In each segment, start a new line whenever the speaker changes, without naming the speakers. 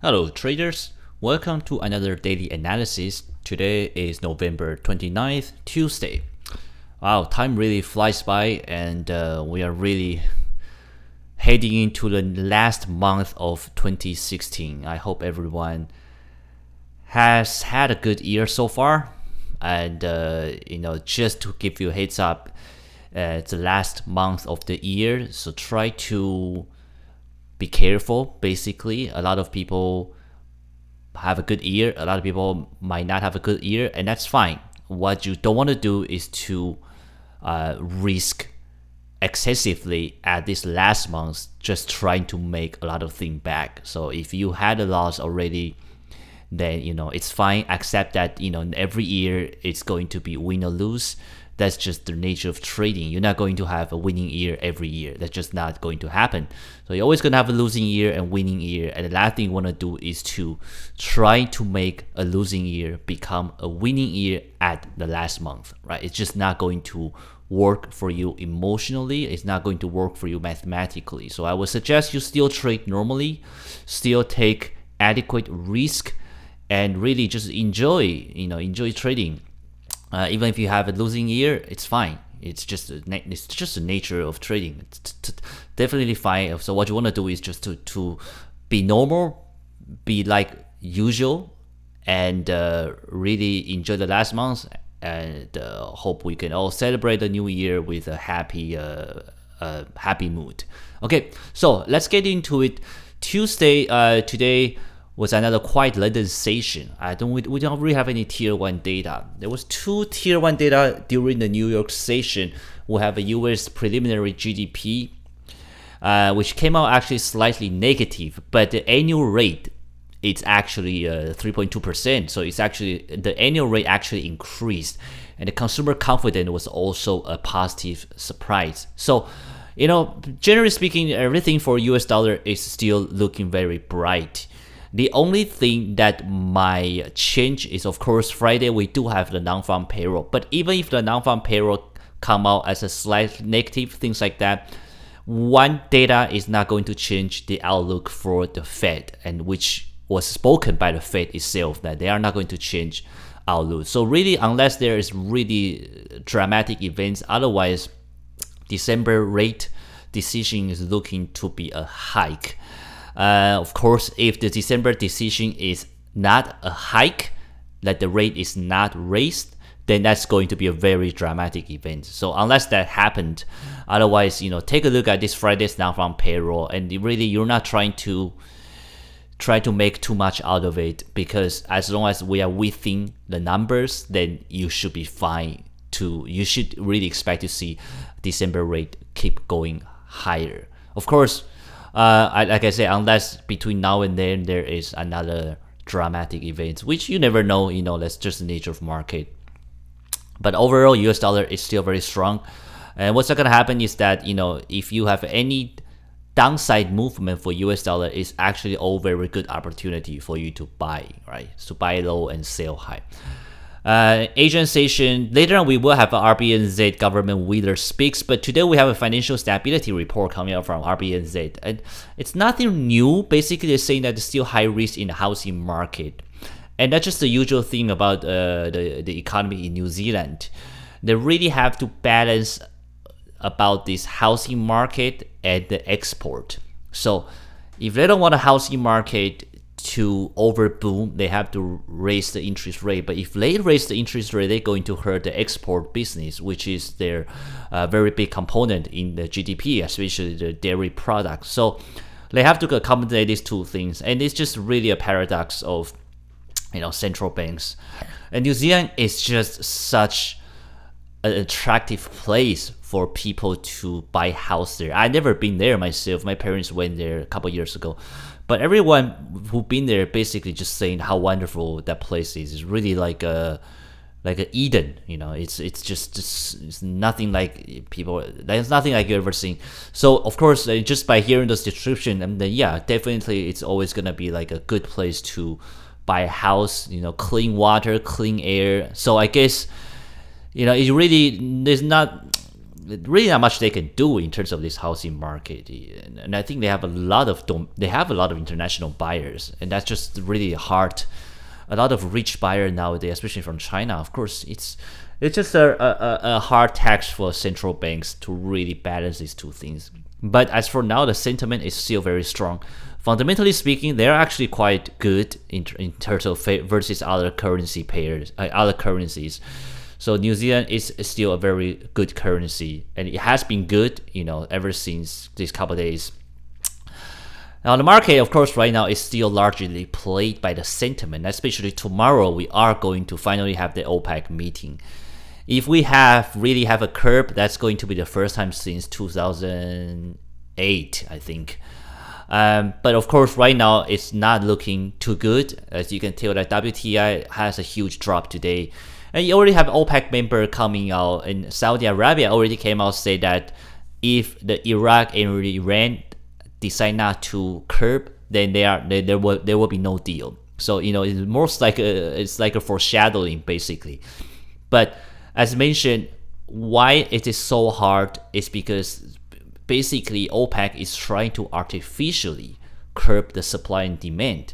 Hello traders, welcome to another daily analysis. Today is November 29th, Tuesday. Wow, time really flies by and we are really heading into the last month of 2016. I hope everyone has had a good year so far. And just to give you a heads up, it's the last month of the year, so try to be careful. Basically, a lot of people have a good year, a lot of people might not have a good year, and that's fine. What you don't want to do is to risk excessively at this last month, just trying to make a lot of things back. So if you had a loss already, then it's fine. Accept that every year it's going to be win or lose. That's just the nature of trading. You're not going to have a winning year every year. That's just not going to happen. So you're always going to have a losing year and winning year. And the last thing you want to do is to try to make a losing year become a winning year at the last month, right? It's just not going to work for you emotionally. It's not going to work for you mathematically. So I would suggest you still trade normally, still take adequate risk, and really just enjoy trading. Even if you have a losing year, it's fine. It's just the nature of trading. It's definitely fine. So what you want to do is just to be normal, be like usual, and really enjoy the last month. And hope we can all celebrate the new year with a happy mood. Okay, so let's get into it. Tuesday, today was another quite London session. We don't really have any tier 1 data. There was 2 tier 1 data during the New York session. We have a US preliminary GDP, which came out actually slightly negative, but the annual rate, it's actually 3.2%. So it's actually, the annual rate actually increased, and the consumer confidence was also a positive surprise. So, generally speaking, everything for US dollar is still looking very bright. The only thing that might change is, of course, Friday we do have the non-farm payroll. But even if the non-farm payroll come out as a slight negative, things like that, one data is not going to change the outlook for the Fed, and which was spoken by the Fed itself, that they are not going to change outlook. So really, unless there is really dramatic events, otherwise, December rate decision is looking to be a hike. Of course, if the December decision is not a hike, that the rate is not raised, then that's going to be a very dramatic event. So unless that happened, otherwise, take a look at this Friday's non-farm payroll, and really you're not trying to make too much out of it, because as long as we are within the numbers, then you should be fine. You should really expect to see December rate keep going higher. Of course, like I said, unless between now and then there is another dramatic event, which you never know, that's just the nature of market. But overall, US dollar is still very strong. And what's going to happen is that, if you have any downside movement for US dollar, is actually all very good opportunity for you to buy, right? So buy low and sell high. Asian session, later on we will have a RBNZ government leader speaks, but today we have a financial stability report coming out from RBNZ, and it's nothing new. Basically, they're saying that there's still high risk in the housing market, and that's just the usual thing about the economy in New Zealand. They really have to balance about this housing market and the export. So if they don't want a housing market to overboom, they have to raise the interest rate. But if they raise the interest rate, they're going to hurt the export business, which is their very big component in the GDP, especially the dairy products. So they have to accommodate these two things, and it's just really a paradox of central banks. And New Zealand is just such an attractive place for people to buy house there. I've never been there myself. My parents went there a couple years ago. But everyone who's been there basically just saying how wonderful that place is. It's really like a Eden, it's nothing like people. There's nothing like you've ever seen. So of course, just by hearing this description, and then definitely it's always gonna be like a good place to buy a house. Clean water, clean air. So I guess it really there's not really not much they can do in terms of this housing market, and I think they have a lot of international buyers, and that's just really hard. A lot of rich buyer nowadays, especially from China. Of course, it's just a hard task for central banks to really balance these two things. But as for now, the sentiment is still very strong. Fundamentally speaking, they're actually quite good in terms of versus other currency pairs, other currencies. So New Zealand is still a very good currency, and it has been good, ever since these couple of days. Now the market, of course, right now is still largely played by the sentiment. Especially tomorrow, we are going to finally have the OPEC meeting. If we really have a curve, that's going to be the first time since 2008, I think. But of course, right now it's not looking too good. As you can tell, that WTI has a huge drop today. And you already have OPEC member coming out, and Saudi Arabia already came out say that if the Iraq and Iran decide not to curb, then there will be no deal. So it's most like it's like a foreshadowing basically. But as mentioned, why it is so hard is because basically OPEC is trying to artificially curb the supply and demand.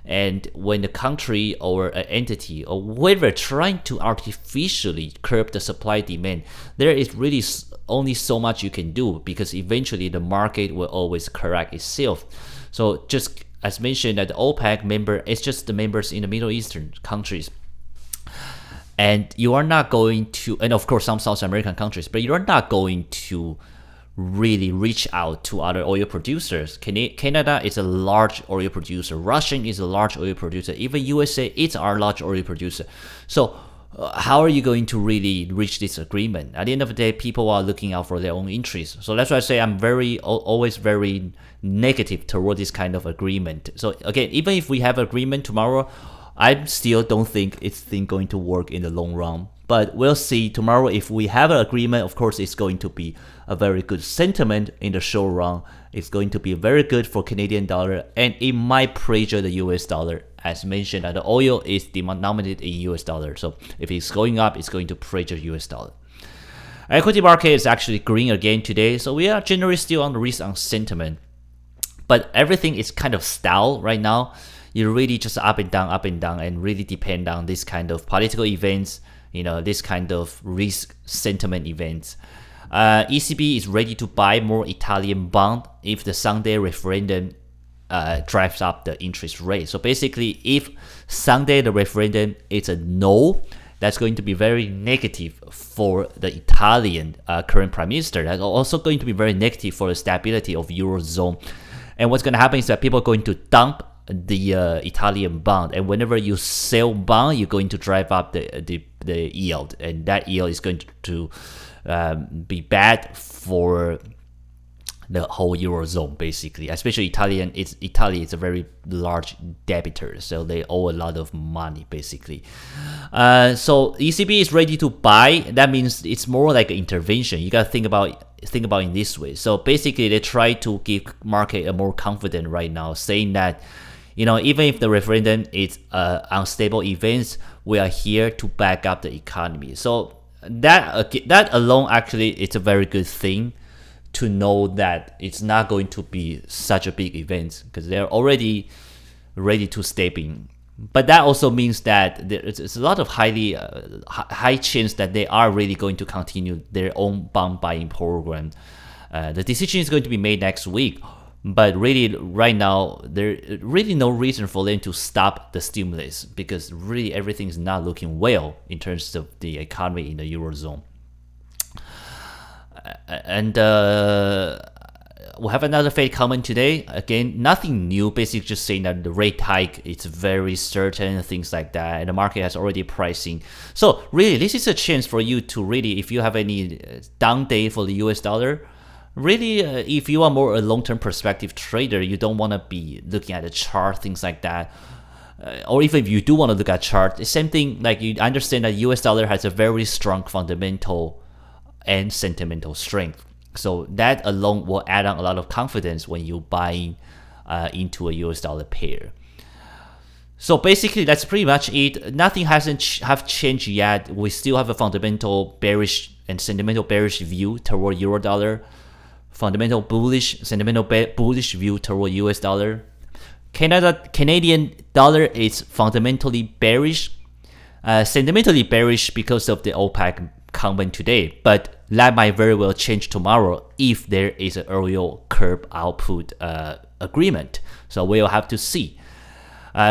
And when the country or an entity or whoever trying to artificially curb the supply demand, there is really only so much you can do, because eventually the market will always correct itself. So just as mentioned, that the OPEC member is just the members in the Middle Eastern countries. And you are not going to, and of course some South American countries, but you are not going to really reach out to other oil producers. Canada is a large oil producer. Russia is a large oil producer. Even USA is our large oil producer. So how are you going to really reach this agreement? At the end of the day, people are looking out for their own interests. So that's why I say I'm always very negative toward this kind of agreement. So again, even if we have agreement tomorrow, I still don't think it's going to work in the long run. But we'll see tomorrow. If we have an agreement, of course, it's going to be a very good sentiment in the short run. It's going to be very good for Canadian dollar, and it might pressure the US dollar. As mentioned, that the oil is denominated in US dollar. So if it's going up, it's going to pressure US dollar. Equity market is actually green again today. So we are generally still on the risk on sentiment. But everything is kind of stale right now. You really just up and down, and really depend on this kind of political events, this kind of risk sentiment events. ECB is ready to buy more Italian bond if the Sunday referendum drives up the interest rate. So basically, if Sunday the referendum is a no, that's going to be very negative for the Italian current prime minister. That's also going to be very negative for the stability of Eurozone. And what's going to happen is that people are going to dump the Italian bond, and whenever you sell bond, you're going to drive up the yield, and that yield is going to be bad for the whole Eurozone, basically. Especially Italy is a very large debitor, so they owe a lot of money, basically. So ECB is ready to buy. That means it's more like an intervention. You gotta think about in this way. So basically, they try to give market a more confident right now, saying that, even if the referendum is unstable events, we are here to back up the economy. So that alone, actually, it's a very good thing to know that it's not going to be such a big event, because they're already ready to step in. But that also means that there's a lot of high chance that they are really going to continue their own bond buying program. The decision is going to be made next week. But really, right now, there's really no reason for them to stop the stimulus, because really everything is not looking well in terms of the economy in the Eurozone. And we'll have another Fed comment today. Again, nothing new, basically just saying that the rate hike is very certain, things like that, and the market has already pricing. So really, this is a chance for you to really, if you have any down day for the US dollar, really, if you are more a long-term perspective trader, you don't want to be looking at the chart, things like that. Or even if you do want to look at chart, the same thing, like you understand that US dollar has a very strong fundamental and sentimental strength. So that alone will add on a lot of confidence when you buy into a US dollar pair. So basically, that's pretty much it. Nothing have changed yet. We still have a fundamental bearish and sentimental bearish view toward euro dollar, fundamental bullish, sentimental bullish view toward US dollar. Canadian dollar is fundamentally bearish, sentimentally bearish because of the OPEC comment today, but that might very well change tomorrow if there is an oil curb output agreement. So we'll have to see.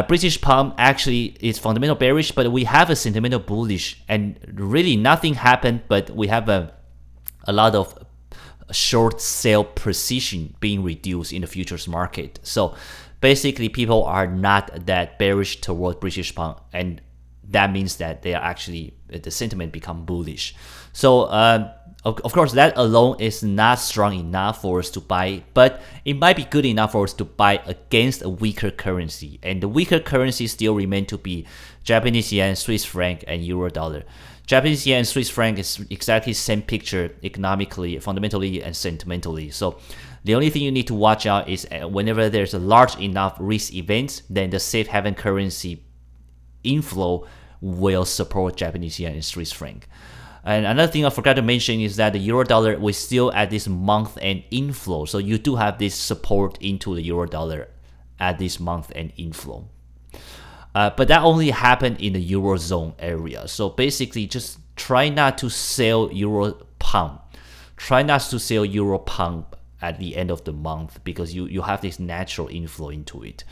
British pound actually is fundamental bearish, but we have a sentimental bullish, and really nothing happened, but we have a lot of short sale precision being reduced in the futures market. So basically people are not that bearish toward British pound, and that means that they are actually, the sentiment become bullish. So of course that alone is not strong enough for us to buy, but it might be good enough for us to buy against a weaker currency, and the weaker currency still remain to be Japanese yen, Swiss franc, and euro dollar. Japanese yen and Swiss franc is exactly the same picture economically, fundamentally, and sentimentally. So the only thing you need to watch out is whenever there's a large enough risk event, then the safe haven currency inflow will support Japanese yen and Swiss franc. And another thing I forgot to mention is that the euro dollar was still at this month-end inflow. So you do have this support into the euro dollar at this month-end inflow. But that only happened in the Eurozone area. So basically just try not to sell euro pound. Try not to sell euro pound at the end of the month, because you have this natural inflow into it.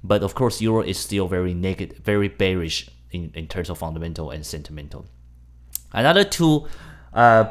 But of course, euro is still very negative, very bearish in terms of fundamental and sentimental. Another two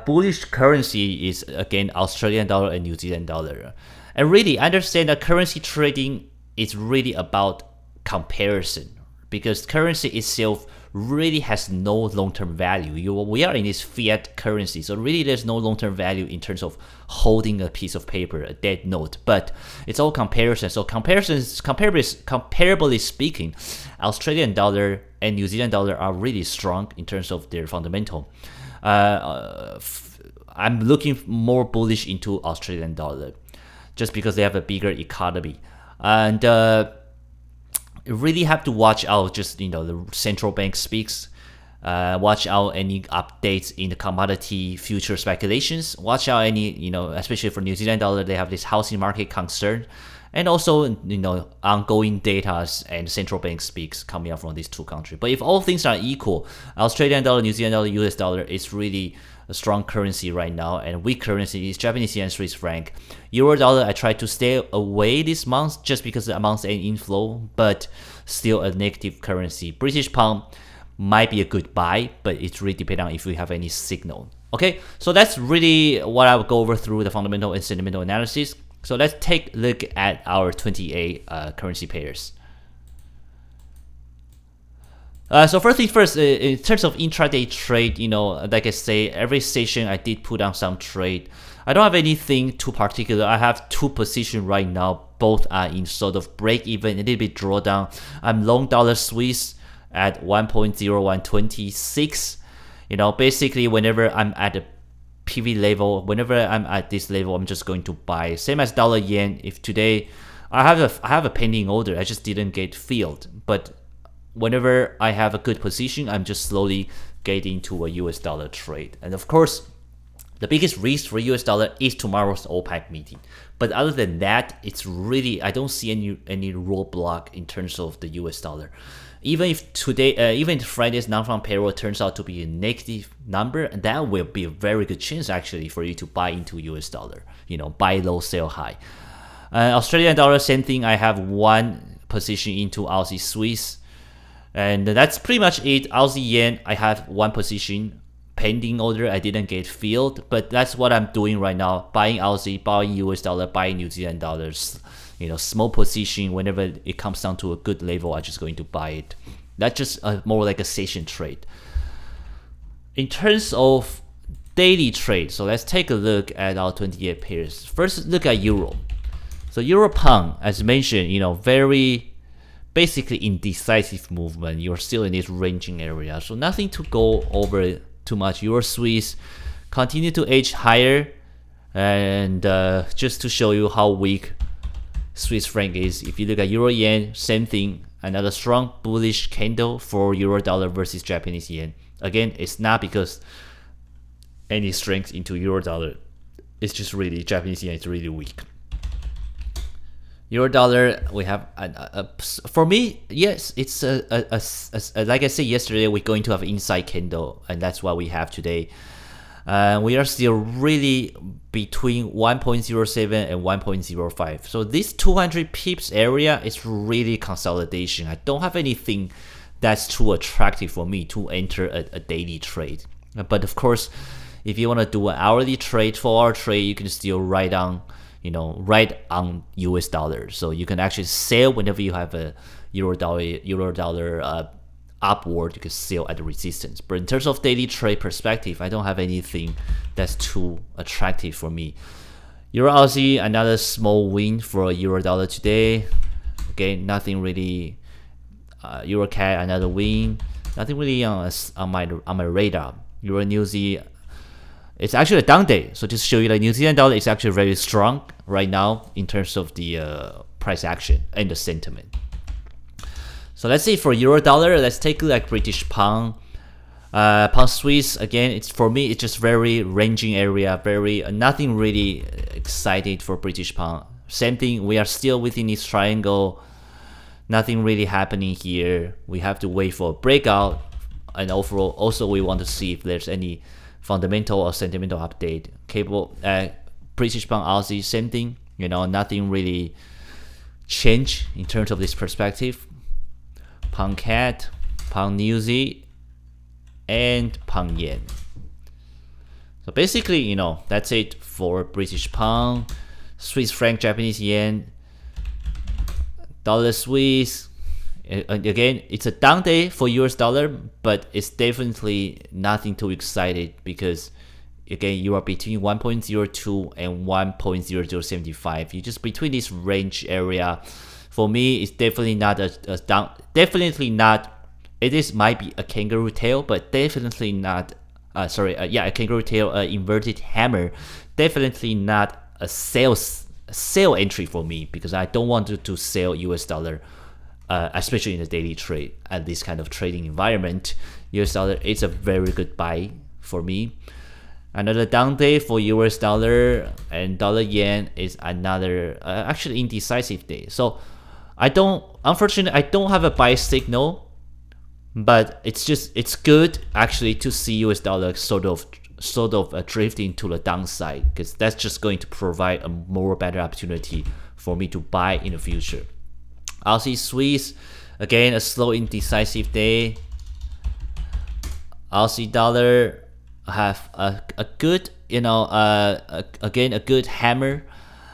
bullish currency is again Australian dollar and New Zealand dollar. And really understand that currency trading is really about comparison, because currency itself really has no long-term value. We are in this fiat currency, so really there's no long-term value in terms of holding a piece of paper, a dead note, but it's all comparison. So comparably speaking, Australian dollar and New Zealand dollar are really strong in terms of their fundamental. I'm looking more bullish into Australian dollar just because they have a bigger economy, and you really have to watch out. Just the central bank speaks. Watch out any updates in the commodity future speculations. Watch out any especially for New Zealand dollar, they have this housing market concern, and also ongoing data and central bank speaks coming out from these two countries. But if all things are equal, Australian dollar, New Zealand dollar, US dollar is really a strong currency right now, and weak currency is Japanese yen, Swiss franc. Euro dollar, I try to stay away this month just because the month's end inflow, but still a negative currency. British pound might be a good buy, but it's really depending on if we have any signal. Okay, so that's really what I will go over through the fundamental and sentimental analysis. So let's take a look at our 28 currency pairs. So first thing first, in terms of intraday trade, like I say, every session I did put on some trade. I don't have anything too particular. I have two positions right now. Both are in sort of break even, a little bit drawdown. I'm long dollar Swiss at 1.0126. Basically whenever I'm at a PV level, whenever I'm at this level, I'm just going to buy. Same as dollar yen. If today I have a pending order, I just didn't get filled, but whenever I have a good position, I'm just slowly getting to a US dollar trade. And of course, the biggest risk for US dollar is tomorrow's OPEC meeting. But other than that, it's really, I don't see any roadblock in terms of the US dollar. Even if today, even if Friday's non-farm payroll turns out to be a negative number, that will be a very good chance actually for you to buy into US dollar. Buy low, sell high. Australian dollar, same thing. I have one position into Aussie Swiss. And that's pretty much it. Aussie yen, I have one position pending order. I didn't get filled, but that's what I'm doing right now. Buying Aussie, buying US dollar, buying New Zealand dollars. Small position. Whenever it comes down to a good level, I'm just going to buy it. That's just more like a session trade. In terms of daily trade, so let's take a look at our 28 pairs. First, look at euro. So euro pound, as mentioned, very basically indecisive movement. You're still in this ranging area, so nothing to go over too much. Euro Swiss continue to edge higher, and just to show you how weak Swiss franc is, if you look at euro yen, same thing. Another strong bullish candle for euro dollar versus Japanese yen. Again, it's not because any strength into euro dollar. It's just really Japanese yen is really weak. Euro dollar, we have for me, yes, it's like I said yesterday, we're going to have inside candle, and that's what we have today. We are still really between 1.07 and 1.05. So this 200 pips area is really consolidation. I don't have anything that's too attractive for me to enter a daily trade. But of course, if you want to do an hourly trade, 4-hour trade, you can still write on US dollar. So you can actually sell whenever you have a euro dollar upward, you can sell at the resistance. But in terms of daily trade perspective, I don't have anything that's too attractive for me. Euro Aussie, another small win for euro dollar today. Again, nothing really. Euro CAD, another win. Nothing really on my radar. Euro New Zealand, it's actually a down day. So just show you that New Zealand dollar is actually very strong right now in terms of the price action and the sentiment. So let's say for euro dollar, let's take like British pound, pound Swiss. Again, it's for me, it's just very ranging area, very nothing really excited for British pound. Same thing, we are still within this triangle. Nothing really happening here. We have to wait for a breakout, and overall, also we want to see if there's any fundamental or sentimental update. Cable, British pound Aussie, same thing. Nothing really change in terms of this perspective. Pound CAD, pound New Zealand, and pound yen. So basically, that's it for British pound, Swiss franc, Japanese yen, dollar Swiss. Again, it's a down day for US dollar, but it's definitely nothing too excited because, again, you are between 1.02 and 1.0075. You're just between this range area. For me, it's definitely not a down. Definitely not. Might be a kangaroo tail, but definitely not. A kangaroo tail, inverted hammer. Definitely not a sell entry for me because I don't want to sell US dollar, especially in the daily trade at this kind of trading environment. US dollar is a very good buy for me. Another down day for US dollar, and dollar yen is another actually indecisive day. So unfortunately, I don't have a buy signal, but it's good actually to see US dollar sort of drifting to the downside, because that's just going to provide a more better opportunity for me to buy in the future. Aussie Swiss, again, a slow indecisive day. Aussie dollar have a good, again, a good hammer,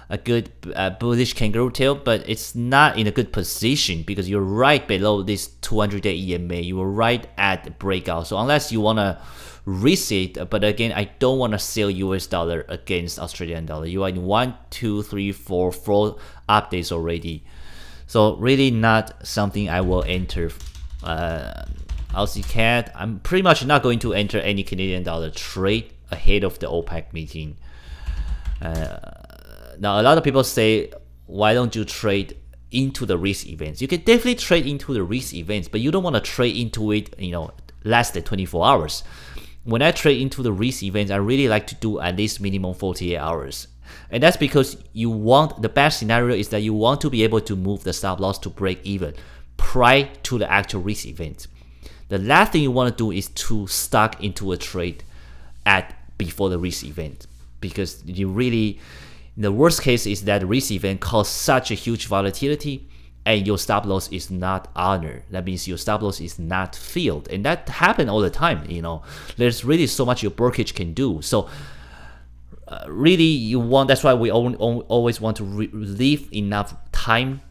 a good bullish kangaroo tail, but it's not in a good position because you're right below this 200-day EMA. You were right at the breakout. So unless you want to risk it, but again, I don't want to sell US dollar against Australian dollar. You are in 1, 2, 3, 4 updates already. So really not something I will enter. Aussie CAD, I'm pretty much not going to enter any Canadian dollar trade ahead of the OPEC meeting. Now, a lot of people say, why don't you trade into the risk events? You can definitely trade into the risk events, but you don't want to trade into it, less than 24 hours. When I trade into the risk events, I really like to do at least minimum 48 hours. And that's because the best scenario is that you want to be able to move the stop loss to break even prior to the actual risk event. The last thing you want to do is to stuck into a trade before the risk event, because the worst case is that the risk event caused such a huge volatility and your stop loss is not honored. That means your stop loss is not filled, and that happens all the time. There's really so much your brokerage can do. So really, that's why we always want to leave enough time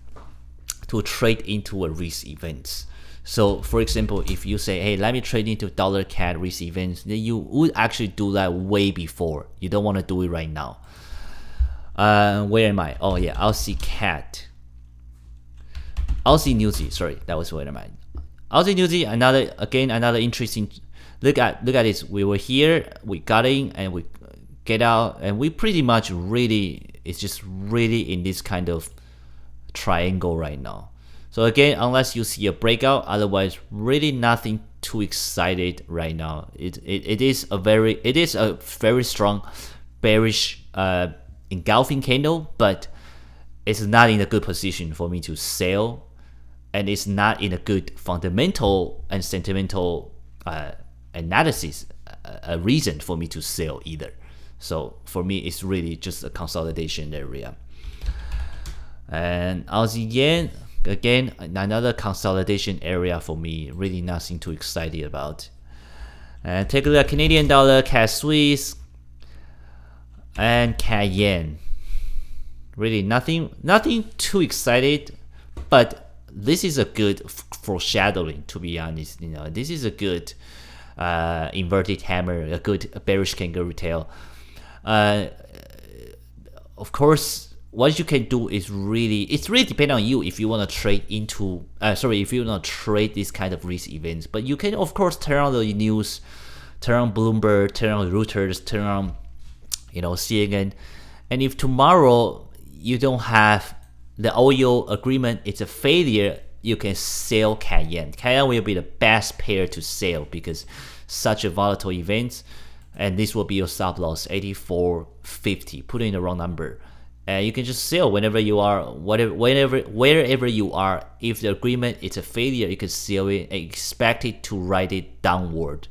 to trade into a risk event. So for example, if you say, hey, let me trade into dollar CAD risk events, then you would actually do that way before. You don't want to do it right now. Where am I? Oh yeah, Aussie CAD. Aussie New Zealand, sorry, that was where am I? Aussie New Zealand, another interesting, look at this. We were here, we got in, and we get out, and we pretty much it's just really in this kind of triangle right now. So again, unless you see a breakout, otherwise really nothing too excited right now. It is a very strong bearish engulfing candle, but it's not in a good position for me to sell, and it's not in a good fundamental and sentimental analysis a reason for me to sell either. So for me, it's really just a consolidation area. And Aussie yen, again, another consolidation area for me. Really nothing too excited about. And take a look at Canadian dollar, CAD Swiss, and CAD yen. Really nothing too excited, but this is a good foreshadowing, to be honest. This is a good inverted hammer, a good bearish kangaroo tail. Of course, what you can do is it's really depending on you if you want to trade into if you want to trade this kind of risk events. But you can of course turn on the news, turn on Bloomberg, turn on Reuters, turn on CNN, and if tomorrow you don't have the oil agreement, it's a failure, you can sell CAD yen. CAD yen will be the best pair to sell because such a volatile event, and this will be your stop loss 84.50. Put in the wrong number. And you can just sell whenever you are, wherever you are. If the agreement is a failure, you can sell it and expect it to ride it downward,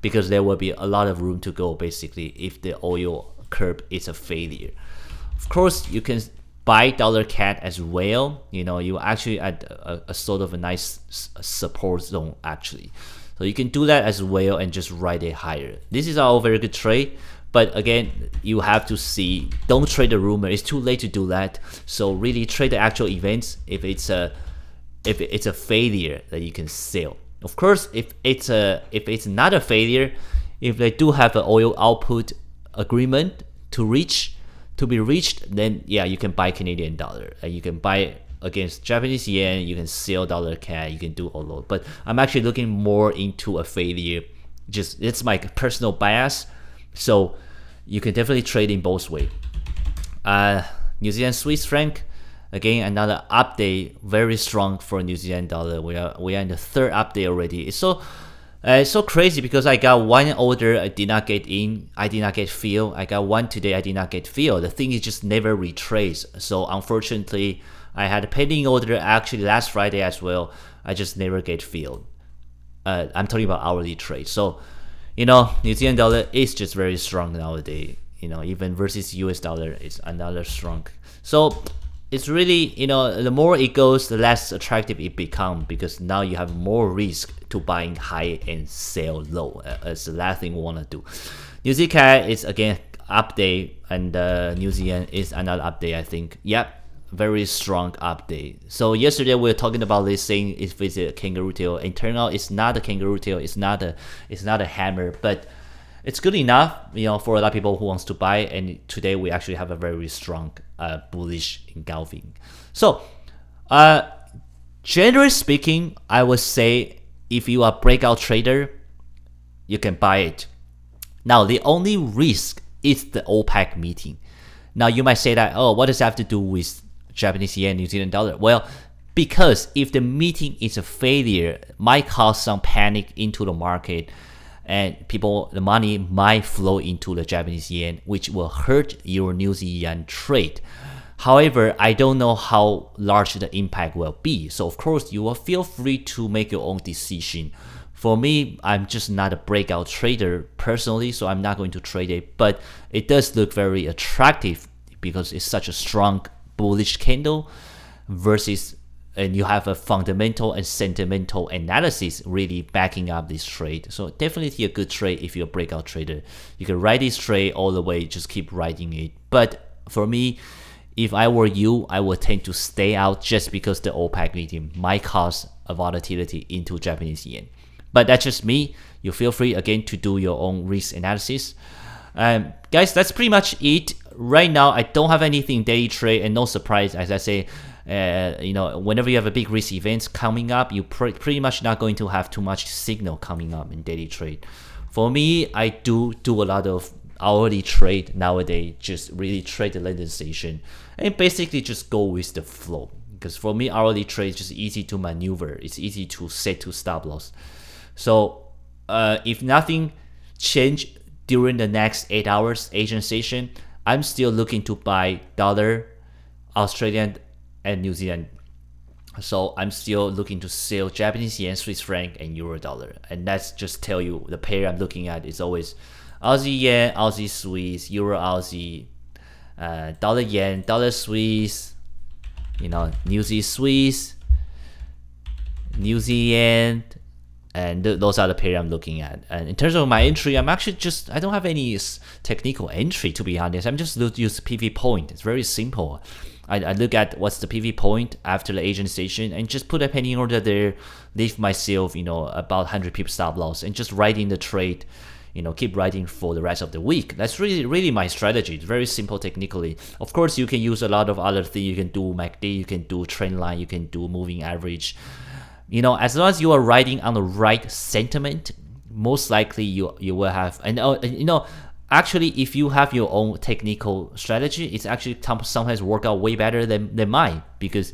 because there will be a lot of room to go basically if the oil curve is a failure. Of course, you can buy dollar CAD as well. You actually at a sort of a nice support zone actually. So you can do that as well and just ride it higher. This is all very good trade. But again, you have to see, don't trade the rumor. It's too late to do that. So really trade the actual events. If it's a failure, that you can sell. Of course, if it's not a failure, if they do have an oil output agreement to be reached, then yeah, you can buy Canadian dollar and you can buy against Japanese yen. You can sell dollar CAD. You can do all those. But I'm actually looking more into a failure. Just it's my personal bias. So you can definitely trade in both ways. New Zealand Swiss franc, again another update, very strong for New Zealand dollar. We are in the third update already. It's so crazy because I got one order, I did not get in, I did not get filled. I got one today, I did not get filled. The thing is just never retraced. So unfortunately, I had a pending order actually last Friday as well. I just never get filled. I'm talking about hourly trade. So New Zealand dollar is just very strong nowadays. Even versus US dollar, it's another strong. So it's really, the more it goes, the less attractive it becomes, because now you have more risk to buying high and sell low. That's the last thing we want to do. New Zealand CAD is again update, and New Zealand is another update, I think. Yep. Very strong update. So yesterday we were talking about this, saying if it's a kangaroo tail, and turn out it's not a kangaroo tail, it's not a hammer, but it's good enough, for a lot of people who wants to buy. And today we actually have a very strong bullish engulfing. So generally speaking, I would say if you are a breakout trader, you can buy it. Now the only risk is the OPEC meeting. Now you might say that, oh, what does that have to do with Japanese yen, New Zealand dollar? Well, because if the meeting is a failure, might cause some panic into the market, and the money might flow into the Japanese yen, which will hurt your New Zealand trade. However, I don't know how large the impact will be. So of course, you will feel free to make your own decision. For me, I'm just not a breakout trader personally, so I'm not going to trade it. But it does look very attractive because it's such a strong bullish candle and you have a fundamental and sentimental analysis really backing up this trade. So definitely a good trade if you're a breakout trader. You can ride this trade all the way, just keep riding it. But for me, if I were you, I would tend to stay out just because the OPEC meeting might cause a volatility into Japanese yen. But that's just me. You feel free again to do your own risk analysis. Guys, that's pretty much it. Right now, I don't have anything daily trade, and no surprise, as I say, whenever you have a big risk event coming up, you pretty much not going to have too much signal coming up in daily trade. For me, I do a lot of hourly trade nowadays, just really trade the landing station and basically just go with the flow. Because for me, hourly trade is just easy to maneuver. It's easy to set to stop loss. So if nothing change during the next 8 hours Asian session, I'm still looking to buy dollar, Australian, and New Zealand. So I'm still looking to sell Japanese yen, Swiss franc, and euro dollar. And that's just tell you the pair I'm looking at is always Aussie yen, Aussie Swiss, euro Aussie, dollar yen, dollar Swiss, New Zealand Swiss, New Zealand, and those are the pair I'm looking at. And in terms of my entry, I'm actually I don't have any technical entry, to be honest. I'm just use PV point. It's very simple. I look at what's the PV point after the Asian session and just put a penny order there, leave myself, about 100 pip stop loss, and just write in the trade, keep writing for the rest of the week. That's really my strategy. It's very simple technically. Of course, you can use a lot of other things. You can do MACD, you can do trend line, you can do moving average. As long as you are writing on the right sentiment, most likely you will have, and actually, if you have your own technical strategy, it's actually sometimes work out way better than mine. Because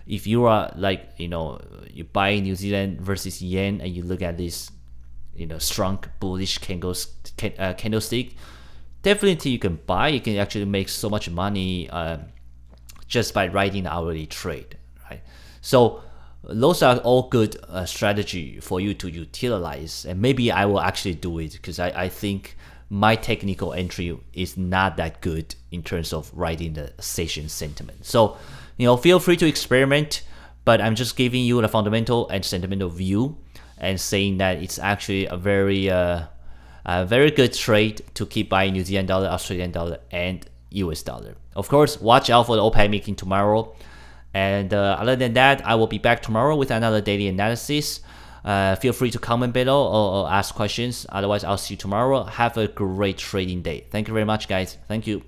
if you are you buy New Zealand versus yen and you look at this, strong bullish candlestick, definitely you can buy. You can actually make so much money just by writing the hourly trade, right? So those are all good strategy for you to utilize, and maybe I will actually do it because I think my technical entry is not that good in terms of writing the session sentiment. So, feel free to experiment, but I'm just giving you the fundamental and sentimental view and saying that it's actually a very good trade to keep buying New Zealand dollar, Australian dollar, and US dollar. Of course, watch out for the OPEC meeting tomorrow. And other than that, I will be back tomorrow with another daily analysis. Feel free to comment below or ask questions. Otherwise, I'll see you tomorrow. Have a great trading day. Thank you very much, guys. Thank you.